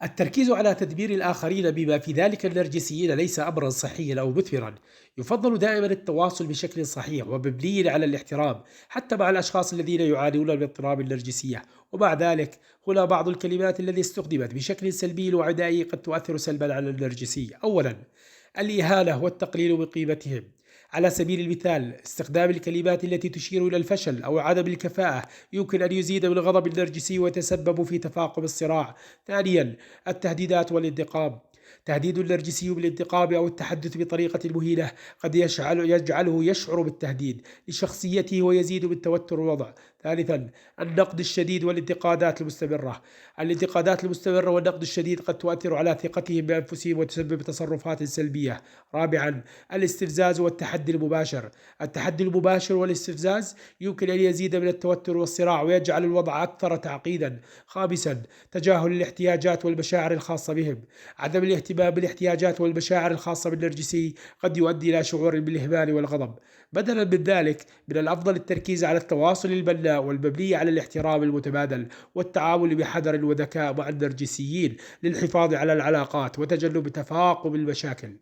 التركيز على تدبير الآخرين بما في ذلك النرجسيين ليس أمرا صحيا أو مثمرا. يفضل دائما التواصل بشكل صحيح ومبني على الاحترام حتى مع الأشخاص الذين يعانون من اضطراب النرجسية. ومع ذلك هنا بعض الكلمات التي استخدمت بشكل سلبي وعدائي قد تؤثر سلبا على النرجسية. أولا، الإهانة والتقليل من قيمتهم. على سبيل المثال استخدام الكلمات التي تشير إلى الفشل أو عدم الكفاءة يمكن أن يزيد من غضب النرجسي ويتسبب في تفاقم الصراع. ثانيا، التهديدات والانتقام. تهديد النرجسي بالانتقام أو التحدث بطريقة مهينة قد يجعله يشعر بالتهديد لشخصيته ويزيد من توتر الوضع. ثالثا، النقد الشديد والانتقادات المستمرة. الانتقادات المستمرة والنقد الشديد قد تؤثر على ثقتهم بأنفسهم وتسبب تصرفات سلبية. رابعا، الاستفزاز والتحدي المباشر. التحدي المباشر والاستفزاز يمكن أن يزيد من التوتر والصراع ويجعل الوضع أكثر تعقيدا. خامسا، تجاهل الاحتياجات والمشاعر الخاصة بهم. عدم الاهتمام بالاحتياجات والمشاعر الخاصة بالنرجسي قد يؤدي إلى شعور بالإهمال والغضب. بدلا من ذلك، من الأفضل التركيز على التواصل البناء والمبني على الاحترام المتبادل والتعامل بحذر وذكاء مع النرجسيين للحفاظ على العلاقات وتجنب تفاقم المشاكل.